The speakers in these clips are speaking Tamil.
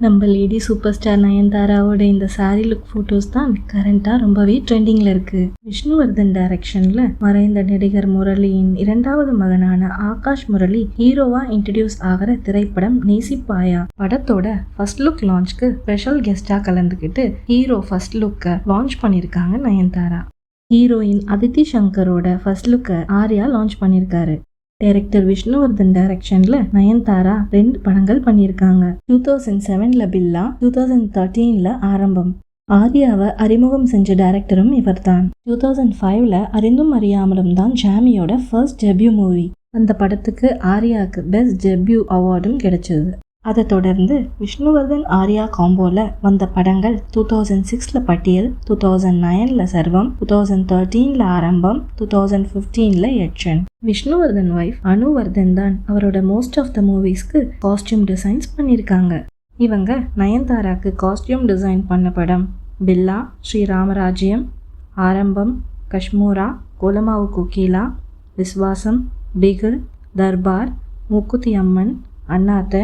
நம்ம லேடி சூப்பர் ஸ்டார் நயன்தாராவோட இந்த சாரி லுக் ஃபோட்டோஸ் தான் கரண்டாக ரொம்பவே ட்ரெண்டிங்கில் இருக்குது. விஷ்ணுவர்தன் டைரக்ஷனில் மறைந்த நடிகர் முரளியின் இரண்டாவது மகனான ஆகாஷ் முரளி ஹீரோவாக இன்ட்ரடியூஸ் ஆகிற திரைப்படம் நேசிப்பாயா. படத்தோட ஃபர்ஸ்ட் லுக் லான்ச்க்கு ஸ்பெஷல் கெஸ்டாக கலந்துக்கிட்டு ஹீரோ ஃபர்ஸ்ட் லுக்கை லான்ச் பண்ணியிருக்காங்க நயன்தாரா. ஹீரோயின் அதித்தி சங்கரோட ஃபர்ஸ்ட் லுக்கை ஆர்யா லான்ச் பண்ணியிருக்காரு. டைரக்டர் விஷ்ணுவர்தன் டைரக்ஷன்ல நயன்தாரா 2 படங்கள் பண்ணியிருக்காங்க. 2007ல பில்லா, 2013ல ஆரம்பம். ஆர்யாவை அறிமுகம் செஞ்ச டைரக்டரும் இவர்தான். 2005ல அறிந்தும் அறியாமலும் தான் ஜாமியோட ஃபர்ஸ்ட் டெபியூ மூவி. அந்த படத்துக்கு ஆர்யாவுக்கு பெஸ்ட் டெபியூ அவார்டும் கிடைச்சது. அதை தொடர்ந்து விஷ்ணுவர்தன் ஆர்யா காம்போல வந்த படங்கள் 2006ல பட்டியல், 2009ல சர்வம், 2013ல ஆரம்பம், 2015ல யட்சன். விஷ்ணுவர்தன் வைஃப் அனுவர்தன் தான் அவரோட மோஸ்ட் ஆஃப் த மூவிஸ்க்கு காஸ்டியூம் டிசைன்ஸ் பண்ணியிருக்காங்க. இவங்க நயன்தாராக்கு காஸ்டியூம் டிசைன் பண்ண படம் பில்லா, ஸ்ரீராமராஜ்யம், ஆரம்பம், கஷ்மோரா, கோலமாவு கோகிலா, விஸ்வாசம், பிகில், தர்பார், மூக்குத்தி அம்மன், அண்ணாத்த,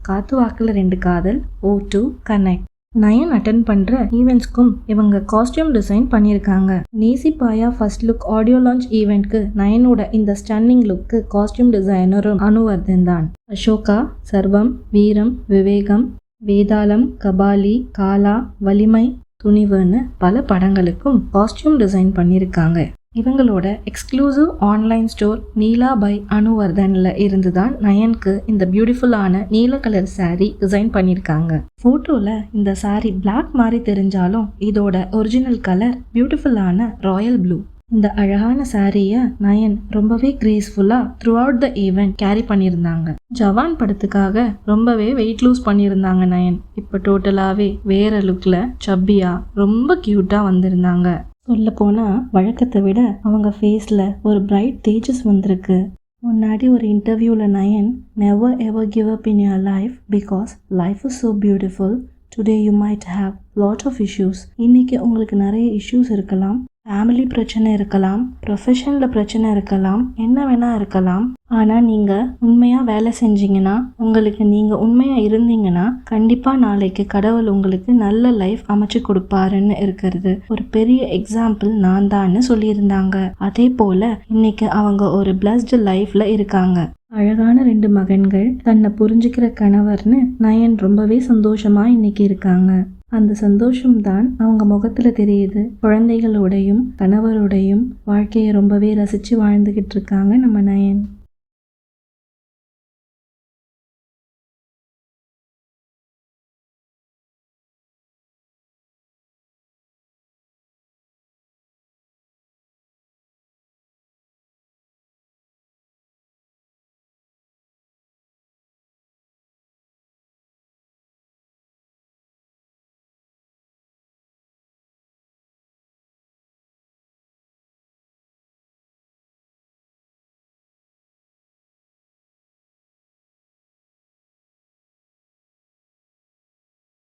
காத்து வாக்குல 2 காதல், O2, கனெக்ட். நயன் அட்டென்ட் பண்ற ஈவெண்ட்ஸ்க்கும் இவங்க காஸ்டியூம் டிசைன் பண்ணியிருக்காங்க. நேசிப்பாயா ஃபர்ஸ்ட் லுக் ஆடியோ லான்ச் ஈவெண்ட்க்கு நயனோட இந்த ஸ்டன்னிங் லுக்கு காஸ்டியூம் டிசைனரும் அனுவர்தன் தான். அசோகா, சர்வம், வீரம், விவேகம், வேதாளம், கபாலி, காலா, வலிமை, துணிவுன்னு பல படங்களுக்கும் காஸ்டியூம் டிசைன் பண்ணியிருக்காங்க. இவங்களோட exclusive online store Neela by அனுவர்தன்ல இருந்து தான் நயனுக்கு இந்த பியூட்டிஃபுல்லான நீல கலர் சாரீ டிசைன் பண்ணியிருக்காங்க. ஃபோட்டோல இந்த சாரீ பிளாக் மாதிரி தெரிஞ்சாலும் இதோட ஒரிஜினல் கலர் பியூட்டிஃபுல்லான ராயல் ப்ளூ. இந்த அழகான சாரியை நயன் ரொம்பவே கிரேஸ்ஃபுல்லாக throughout the event carry பண்ணியிருந்தாங்க. ஜவான் படத்துக்காக ரொம்பவே வெயிட் லூஸ் பண்ணியிருந்தாங்க நயன். இப்போ டோட்டலாகவே வேற லுக்கில் சப்பியா ரொம்ப க்யூட்டாக வந்திருந்தாங்க. சொல்ல போனால் வழக்கத்தை விட அவங்க ஃபேஸில் ஒரு பிரைட் தேஜஸ் வந்திருக்கு. முன்னாடி ஒரு இன்டர்வியூவில் Nayan never ever give up in your life because life is so beautiful. Today you might have lot of issues. இன்னைக்கு உங்களுக்கு நிறைய இஷ்யூஸ் இருக்கலாம். ஃபேமிலி பிரச்சனை இருக்கலாம், ப்ரொஃபஷனில் பிரச்சனை இருக்கலாம், என்ன வேணால் இருக்கலாம். ஆனால் நீங்கள் உண்மையாக வேலை செஞ்சீங்கன்னா, உங்களுக்கு நீங்கள் உண்மையாக இருந்தீங்கன்னா கண்டிப்பாக நாளைக்கு கடவுள் உங்களுக்கு நல்ல லைஃப் அமைச்சு கொடுப்பாருன்னு இருக்கிறது ஒரு பெரிய எக்ஸாம்பிள் நான் தான்னு சொல்லியிருந்தாங்க. அதே போல் இன்னைக்கு அவங்க ஒரு பிளஸ்டு லைஃப்பில் இருக்காங்க. அழகான 2 மகன்கள், தன்னை புரிஞ்சுக்கிற கணவர்னு நயன் ரொம்பவே சந்தோஷமா இன்னைக்கு இருக்காங்க. அந்த சந்தோஷம்தான் அவங்க முகத்துல தெரியுது. குழந்தைகளோடையும் கணவரோடையும் வாழ்க்கையை ரொம்பவே ரசிச்சு வாழ்ந்துகிட்டு இருக்காங்க நம்ம நயன்.